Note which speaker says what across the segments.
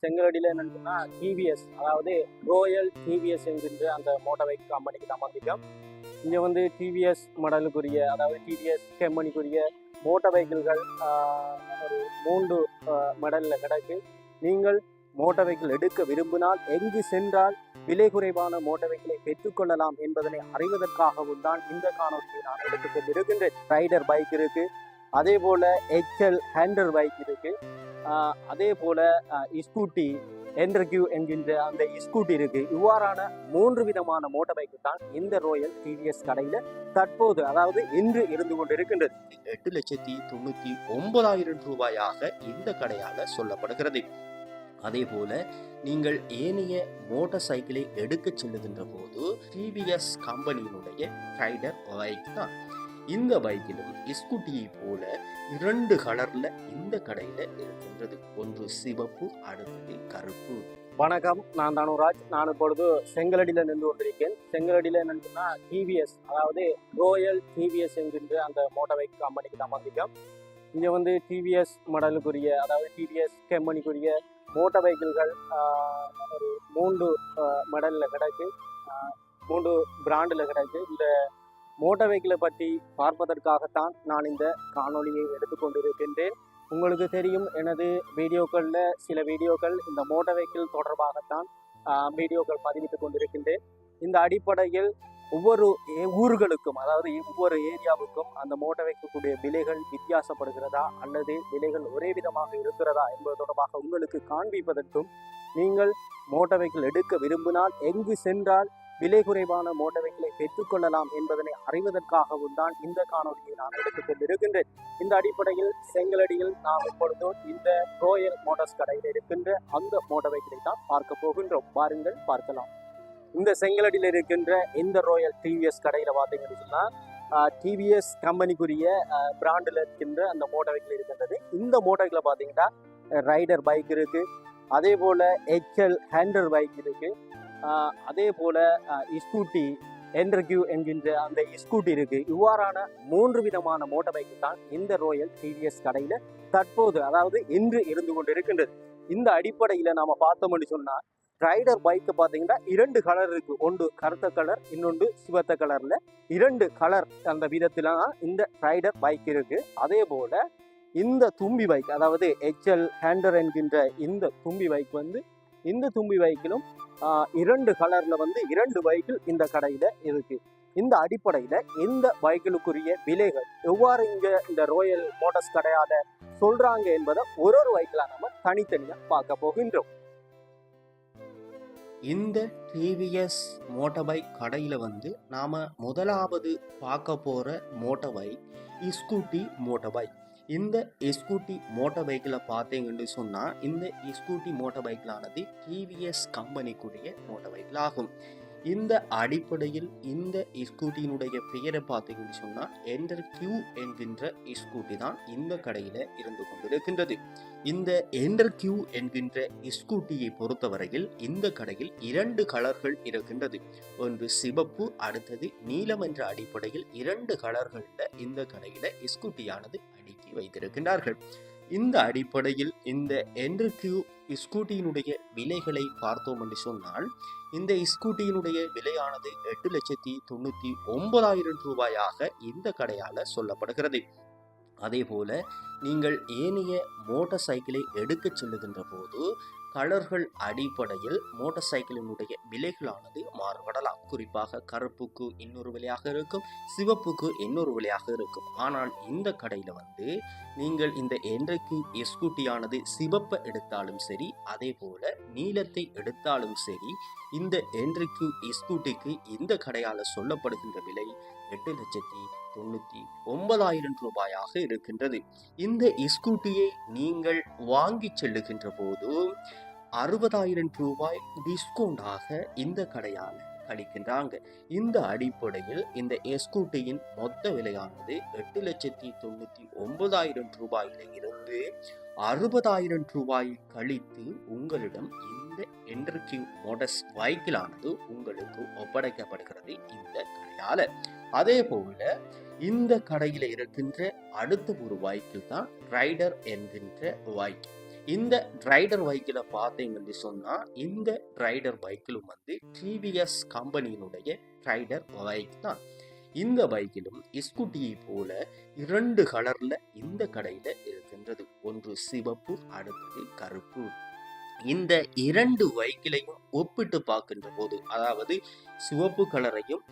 Speaker 1: செங்கலடியில் என்னன்னு சொன்னால் டிவிஎஸ், அதாவது ரோயல் டிவிஎஸ் என்கின்ற அந்த மோட்டார் பைக் கம்பெனிக்கு தான் வந்திருக்கோம். இங்கே வந்து டிவிஎஸ் மாடலுக்குரிய, அதாவது டிவிஎஸ் கம்பெனிக்குரிய மோட்டார் பைக்கிள்கள் ஒரு 3 மாடலில் கிடக்கு. நீங்கள் மோட்டார் பைக்கிள் எடுக்க விரும்பினால் எங்கு சென்றால் விலை குறைவான மோட்டார் பைக்கிளை பெற்றுக்கொள்ளலாம் என்பதனை அறிவதற்காகவும் தான் இந்த காணொலியை நான் எடுத்துக்கொண்டிருக்கின்றேன். ரைடர் பைக் இருக்கு, அதே போல எக்ஸல் ஹேண்டர் பைக் இருக்கு, அதே போல ஸ்கூட்டி என்டர்கியூ என்கின்ற அந்த ஸ்கூட்டி இருக்கு. இவ்வாறான 3 விதமான மோட்டார் பைக்கு தான் இந்த ரோயல் டிவிஎஸ் கடையில தற்போது, அதாவது இன்று இருந்து கொண்டிருக்கின்றது.
Speaker 2: 8,99,000 ரூபாயாக இந்த கடையால சொல்லப்படுகிறது. அதே போல நீங்கள் ஏனைய மோட்டார் சைக்கிளை எடுக்க செல்லுகின்ற போது டிவிஎஸ் கம்பெனியினுடைய ரைடர் பைக் தான். இந்த பைக்கிலும் ஸ்கூட்டியை போல 2 கலர்ல இந்த கடையில இருக்கின்றது. ஒன்று சிவப்பு, அடுத்தது கருப்பு.
Speaker 1: வணக்கம், நான் தானுராஜ். நான் இப்பொழுது செங்கலடியில் நின்று கொண்டிருக்கேன். செங்கலடியில் என்னன்னா டிவிஎஸ், அதாவது ரோயல் டிவிஎஸ் என்கின்ற அந்த மோட்டார் பைக் கம்பெனிக்கு தான் வந்திருக்கோம். இங்கே வந்து டிவிஎஸ் மாடலுக்குரிய, அதாவது டிவிஎஸ் கம்பெனிக்குரிய மோட்டார் பைக்கிள்கள் ஒரு 3 மாடலில் கிடக்கு, 3 பிராண்டில் கிடக்கு. இந்த மோட்டார் பைக்கிளை பற்றி பார்ப்பதற்காகத்தான் நான் இந்த காணொலியை எடுத்துக்கொண்டிருக்கின்றேன். உங்களுக்கு தெரியும், எனது வீடியோக்களில் சில வீடியோக்கள் இந்த மோட்டார் பைக்கிள் தொடர்பாகத்தான் வீடியோக்கள் பதிவிட்டுக் கொண்டிருக்கின்றேன். இந்த அடிப்படையில் ஒவ்வொரு ஊர்களுக்கும், அதாவது ஒவ்வொரு ஏரியாவுக்கும் அந்த மோட்டார் பைக்குடைய விலைகள் வித்தியாசப்படுகிறதா அல்லது விலைகள் ஒரே விதமாக இருக்கிறதா என்பது தொடர்பாக உங்களுக்கு காண்பிப்பதற்கும், நீங்கள் மோட்டார் பைக்கிள் எடுக்க விரும்பினால் எங்கு சென்றால் விலை குறைவான மோட்டார் பைக்கிளை பெற்றுக்கொள்ளலாம் என்பதனை அறிவதற்காகவும் தான் இந்த காணொலியை நான் எடுத்துக்கொண்டிருக்கின்றேன். இந்த அடிப்படையில் செங்கலடியில் நாம் இப்பொழுது இந்த ரோயல் மோட்டார்ஸ் கடையில் இருக்கின்ற அந்த மோட்டார் பைக்கிளை தான் பார்க்க போகின்றோம். பாருங்கள், பார்க்கலாம். இந்த செங்கலடியில் இருக்கின்ற இந்த ரோயல் டிவிஎஸ் கடையில் பார்த்தீங்கன்னு சொன்னால் டிவிஎஸ் கம்பெனிக்குரிய பிராண்டில் இருக்கின்ற அந்த மோட்டார் பைக்கில் இருக்கின்றது. இந்த மோட்டார் பைக்கில் பார்த்தீங்கன்னா ரைடர் பைக் இருக்கு, அதே போல எக்ஸல் ஹேண்டர் பைக் இருக்கு, அதே போல ஸ்கூட்டி என்டர்கியூ என்கின்ற அந்த ஸ்கூட்டி இருக்கு. இவ்வாறான 3 விதமான மோட்டார் பைக்கு தான் இந்த ரோயல் டிவிஎஸ் கடையில தற்போது, அதாவது இன்று இருந்து கொண்டு இருக்கின்றது. இந்த அடிப்படையில நாம பார்த்தோம்னு சொன்னா ரைடர் பைக்கு பார்த்தீங்கன்னா 2 கலர் இருக்கு. ஒன்று கருத்த கலர், இன்னொன்று சிவத்த கலர்ல 2 கலர் அந்த விதத்துல இந்த ரைடர் பைக் இருக்கு. அதே போல இந்த தும்பி பைக், அதாவது எக்ஸல் ஹேண்டர் என்கின்ற இந்த தும்பி பைக் வந்து, இந்த தும்பி பைக்கிலும் 2 கலர்ல வந்து 2 பைக்கில் இந்த கடையில இருக்கு. இந்த அடிப்படையில இந்த பைக்கிலுக்குரிய விலைகள் எவ்வாறு இந்த ரோயல் மோட்டார்ஸ் கடையால சொல்றாங்க என்பதை ஒரு பைக்கில நம்ம தனித்தனியா பார்க்க போகின்றோம்.
Speaker 2: இந்த டிவிஎஸ் மோட்டார் பைக் கடையில வந்து நாம முதலாவது பார்க்க போற motor bike scooty motor bike. இந்த ஸ்கூட்டி மோட்டார் பைக்கில் பார்த்தீங்கன்னு சொன்னால், இந்த ஸ்கூட்டி மோட்டார் பைக்கிலானது டிவிஎஸ் கம்பெனிக்குரிய மோட்டார் பைக்கில் ஆகும். இந்த அடிப்படையில் இந்த ஸ்கூட்டியினுடைய பெயரை பார்த்தீங்கன்னு சொன்னால் என்டர்கியூ என்கின்ற ஸ்கூட்டி தான் இந்த கடையில் இருந்து கொண்டிருக்கின்றது. இந்த என்டர்கியூ என்கின்ற ஸ்கூட்டியை பொறுத்தவரையில் இந்த கடையில் 2 கலர்கள் இருக்கின்றது. ஒன்று சிவப்பு, அடுத்தது நீலம் என்ற அடிப்படையில் 2 கலர்களில் இந்த கடையில் ஸ்கூட்டியானது அடுக்கி வைத்திருக்கின்றார்கள். இந்த அடிப்படையில் இந்த என்டர்கியூ ஸ்கூட்டியினுடைய விலைகளை பார்த்தோம் என்று சொன்னால், இந்த ஸ்கூட்டியினுடைய விலையானது 8,99,000 ரூபாயாக இந்த கடையால சொல்லப்படுகிறது. அதே போல நீங்கள் ஏனைய மோட்டார் சைக்கிளை எடுக்க செல்லுகின்ற போது கலர்கள் அடிப்படையில் மோட்டார் சைக்கிளினுடைய விலைகளானது மாறுபடலாம். குறிப்பாக கருப்புக்கு இன்னொரு விலையாக இருக்கும், சிவப்புக்கு இன்னொரு விலையாக இருக்கும். ஆனால் இந்த கடையில் வந்து நீங்கள் இந்த என்டர்கியூ ஸ்கூட்டியானது சிவப்பை எடுத்தாலும் சரி, அதே போல நீலத்தை எடுத்தாலும் சரி, இந்த என்டர்கியூ ஸ்கூட்டிக்கு இந்த கடையால் சொல்லப்படுகின்ற விலை 8,99,000 ரூபாயாக இருக்கின்றது. இந்த ஸ்கூட்டியை நீங்கள் வாங்கி செல்லுகின்ற போது 60,000 ரூபாய் டிஸ்கவுண்டாக இந்த கடையால் அளிக்கின்றாங்க. இந்த அடிப்படையில் இந்த ஸ்கூட்டியின் மொத்த விலையானது 8,99,000 ரூபாயில இருந்து 60,000 ரூபாய் கழித்து உங்களிடம் இந்த என்டர்கியூ மோட்டார்ஸ் பைக்கிலானது உங்களுக்கு ஒப்படைக்கப்படுகிறது இந்த கடையால. அதே போல இந்த கடையில இருக்கின்ற அடுத்த ஒரு பைக்கில் தான் ரைடர் என்கின்ற பைக். இந்த ரைடர் பைக்கில் பார்த்தீங்கன்னு சொன்னால் இந்த ரைடர் பைக்கிலும் வந்து டிவிஎஸ் கம்பெனியினுடைய ரைடர் பைக் தான். இந்த பைக்கிலும் ஸ்கூட்டியை போல 2 கலர்ல இந்த கடையில இருக்கின்றது. ஒன்று சிவப்பு, அடுத்தது கருப்பு. இந்த 2 பைக்கிலையும் ஒப்பிட்டு பார்க்கின்ற போது, அதாவது சிவப்பு கலரையும்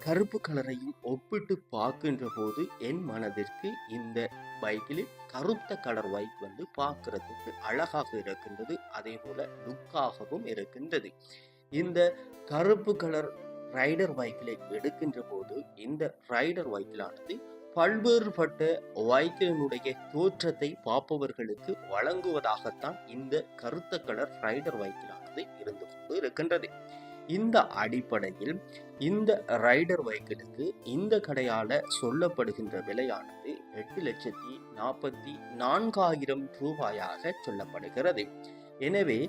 Speaker 2: கருப்பு கலரையும் ஒப்பிட்டு பார்க்கின்ற போது என் மனதிற்கு இந்த பைக்கில் கருத்த கலர் பைக் வந்து பார்க்கறதுக்கு அழகாக இருக்கின்றது, அதே போல லுக்காகவும் இருக்கின்றது. இந்த கருப்பு கலர் ரைடர் பைக்கிலை எடுக்கின்ற போது இந்த ரைடர் பைக்கிலானது பல்வேறுபட்ட பைக்கினுடைய தோற்றத்தை பார்ப்பவர்களுக்கு வழங்குவதாகத்தான் இந்த கருத்த கலர் ரைடர் பைக்கிலானது இருந்து கொண்டு இருக்கின்றது. இந்த அடிப்படையில் இந்த ரைடர் பைக்கிற்கு இந்த கடையால சொல்லப்படுகின்ற விலையானது 8,44,000 ரூபாயாக சொல்லப்படுகிறது. எனவே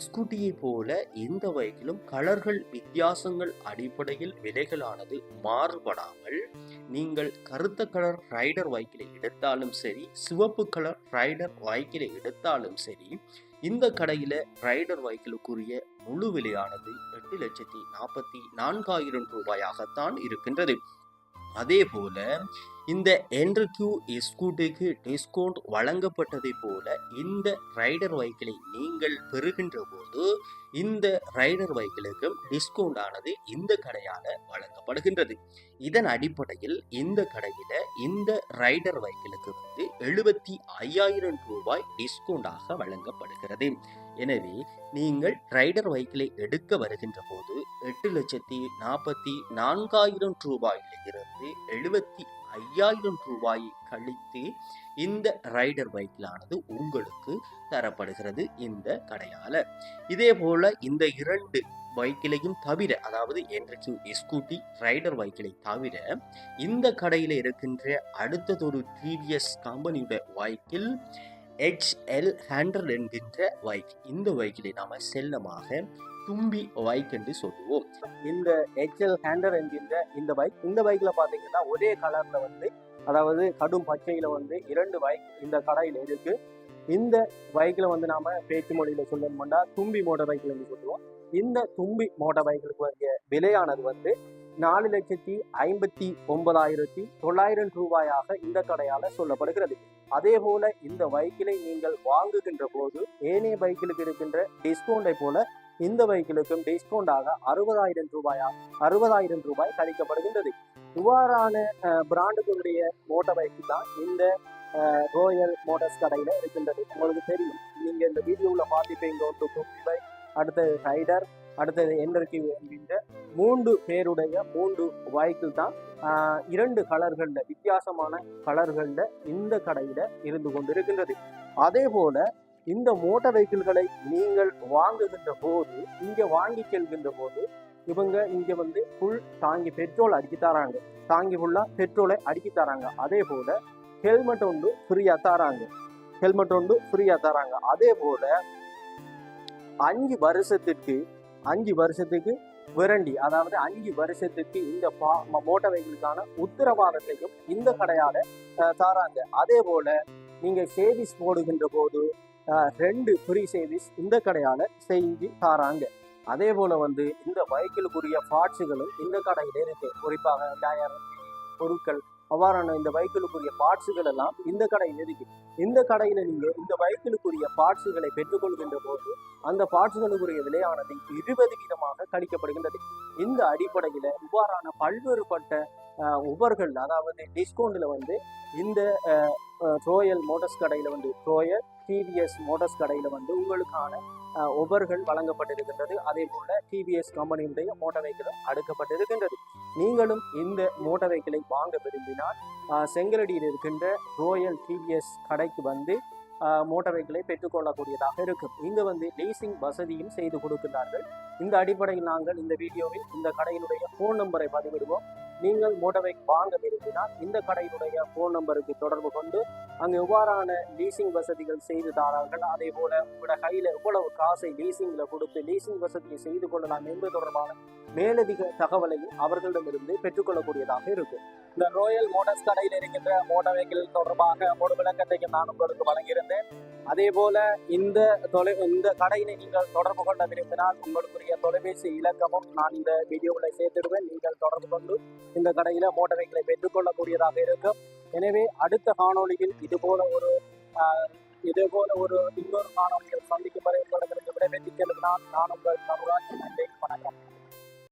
Speaker 2: ஸ்கூட்டியை போல இந்த பைக்கிலும் கலர்கள் வித்தியாசங்கள் அடிப்படையில் விலைகளானது மாறுபடாமல் நீங்கள் கருத்த கலர் ரைடர் பைக்கில் எடுத்தாலும் சரி, சிவப்பு கலர் ரைடர் பைக்கில் எடுத்தாலும் சரி, இந்த கடையில ரைடர் பைக்கிலுக்குரிய முழு விலையானது 8,44,000 ரூபாயாகத்தான் இருக்கின்றது. அதே போல இந்த என்ட்ரிக்யூ ஸ்கூட்டிக்கு டிஸ்கவுண்ட் வழங்கப்பட்டதை போல இந்த ரைடர் பைக்கிலை நீங்கள் பெறுகின்ற போது இந்த ரைடர் பைக்கிலுக்கும் டிஸ்கவுண்ட் ஆனது இந்த கடையால வழங்கப்படுகின்றது. இதன் அடிப்படையில் இந்த கடையில இந்த ரைடர் பைக்கிலுக்கு வந்து 75,000 ரூபாய் டிஸ்கவுண்டாக வழங்கப்படுகிறது. எனவே நீங்கள் ரைடர் பைக்கிலை எடுக்க வருகின்ற போது 8,44,000 ரூபாயிலிருந்து 75,000 ரூபாயை கழித்து இந்த ரைடர் பைக்கிலானது உங்களுக்கு தரப்படுகிறது இந்த கடையால. இதே போல இந்த 2 பைக்கிலையும் தவிர, அதாவது என்ட்ரிக்யூ ஸ்கூட்டி ரைடர் பைக்கிலை தவிர இந்த கடையில இருக்கின்ற அடுத்ததொரு டிவிஎஸ் கம்பெனியுடைய பைக்கில் HL100 என்கின்ற பைக், இந்த பைக்கிலை நாம செல்லமாக தும்பி பைக் என்று சொல்லுவோம்.
Speaker 1: இந்த HL100 என்கின்ற இந்த பைக்ல பாத்தீங்கன்னா ஒரே கலர்ல வந்து, அதாவது கடும் பச்சையில வந்து 2 பைக் இந்த கடையில இருக்கு. இந்த பைக்ல வந்து நாம பேச்சு மொழியில சொல்லணும்னா தும்பி மோட்டார் பைக்ல என்று சொல்லுவோம். இந்த தும்பி மோட்டார் பைக்களுக்கு வரைய விலையானது வந்து 4,59,900 ரூபாயாக இந்த கடையால சொல்லப்படுகிறது. அதே போல இந்த பைக்கிலை நீங்கள் வாங்குகின்ற போது ஏனைய பைக்கிலுக்கு இருக்கின்ற டிஸ்கவுண்டை போல இந்த பைக்கிலுக்கும் டிஸ்கவுண்டாக 60,000 ரூபாய் கழிக்கப்படுகின்றது. இவ்வாறான பிராண்டுகளுடைய மோட்டார் பைக்கு தான் இந்த ரோயல் மோட்டார்ஸ் கடையில இருக்கின்றது. உங்களுக்கு தெரியும், நீங்க இந்த வீடியோவில் பார்த்துப்பீங்க. ஒன்று தும்பி பைக், அடுத்தது ரைடர், அடுத்தது என்ட்ரிக்யூ என்கின்ற 3 பேருடைய 3 பைக்கில் தான் 2 கலர்கள்ல, வித்தியாசமான கலர்கள்ல இந்த கடையில இருந்து கொண்டிருக்கின்றது. அதே போல இந்த மோட்டார் வெஹிக்கிள்களை நீங்கள் வாங்குகின்ற போது, இங்க வாங்கி செல்கின்ற போது இவங்க இங்க வந்து ஃபுல் தாங்கி பெட்ரோல் அடிக்கி தராங்க, தாங்கி ஃபுல்லா பெட்ரோலை அடிக்கி தராங்க. அதே போல ஹெல்மெட் ஒன்று ஃப்ரீயா தராங்க. அதே போல 5 வருஷத்துக்கு வாரண்டி, அதாவது 5 வருஷத்துக்கு இந்த மோட்டார் வெஹிக்கிளுக்கான உத்தரவாதத்தையும் இந்த கடையால தராங்க. அதே போல நீங்க சேவிஸ் போடுகின்ற போது 2 ஃப்ரீ சேவிஸ் இந்த கடையால செஞ்சு தராங்க. அதே போல வந்து இந்த பைக்கிலுக்குரிய பார்ட்ஸுகளும் இந்த கடையில இருக்கு. குறிப்பாக டயர், பொருட்கள், அவ்வாறான இந்த பைக்கிலுக்குரிய பார்ட்ஸுகள் எல்லாம் இந்த கடையில் இருக்கு. இந்த கடையில நீங்க இந்த பைக்கிலுக்குரிய பார்ட்ஸுகளை பெற்றுக்கொள்கின்ற போது அந்த பார்ட்ஸுகளுக்குரிய விலையானது 20% கழிக்கப்படுகின்றது. இந்த அடிப்படையில இவ்வாறான பல்வேறுபட்ட உபர்கள், அதாவது டிஸ்கவுண்ட்ல வந்து இந்த ரோயல் மோட்டார்ஸ் கடையில வந்து, ரோயல் டிவிஎஸ் மோட்டார்ஸ் கடையில வந்து உங்களுக்கான ஒபர்கள் வழங்கப்பட்டிருக்கின்றது. அதே போல டிவிஎஸ் கம்பெனியுடைய மோட்டார் வெஹிக்கிளும் அடுக்கப்பட்டிருக்கின்றது. நீங்களும் இந்த மோட்டார் வெஹிக்கிளை வாங்க விரும்பினால் செங்கலடியில் இருக்கின்ற ரோயல் டிவிஎஸ் கடைக்கு வந்து மோட்டார் வெஹிக்கிளை பெற்றுக்கொள்ளக்கூடியதாக இருக்கும். இங்க வந்து லீசிங் வசதியும் செய்து கொடுக்கிறார்கள். இந்த அடிப்படையில் நாங்கள் இந்த வீடியோவில் இந்த கடையினுடைய ஃபோன் நம்பரை பதிவிடுவோம். நீங்கள் மோட்டார் பைக் வாங்க விரும்பினால் இந்த கடையினுடைய ஃபோன் நம்பருக்கு தொடர்பு கொண்டு அங்கு எவ்வாறான லீசிங் வசதிகள் செய்து தாரார்கள், அதே போல உங்களோட கையில எவ்வளவு காசை லீசிங்ல கொடுத்து லீசிங் வசதியை செய்து கொள்ளலாம் என்பது தொடர்பான மேலதிக தகவலையும் அவர்களிடமிருந்து பெற்றுக்கொள்ளக்கூடியதாக இருக்கும். இந்த ரோயல் மோட்டார்ஸ் கடையில் இருக்கின்ற மோட்டார் வெஹிக்கிள் தொடர்பாக ஒரு விளக்கத்தையும் நான் உங்களுக்கு வழங்கியிருந்தேன். அதே போல இந்த கடையினை நீங்கள் தொடர்பு கொள்ள விரும்பினால் உங்களுக்குரிய தொலைபேசி இலக்கமும் நான் இந்த வீடியோவில் சேர்த்திடுவேன். நீங்கள் தொடர்பு கொண்டு இந்த கடையில் மோட்டார் வெஹிக்கிளை பெற்றுக்கொள்ளக்கூடியதாக இருக்கும். எனவே அடுத்த காணொளியில் இதுபோல ஒரு இன்னொரு காணொலியில் சந்திக்கும் வரை உங்களிடமிருந்து விடைபெற்றுக் கொள்கிறேன். நான் உங்கள் தனுராஜ். நன்றி, வணக்கம்.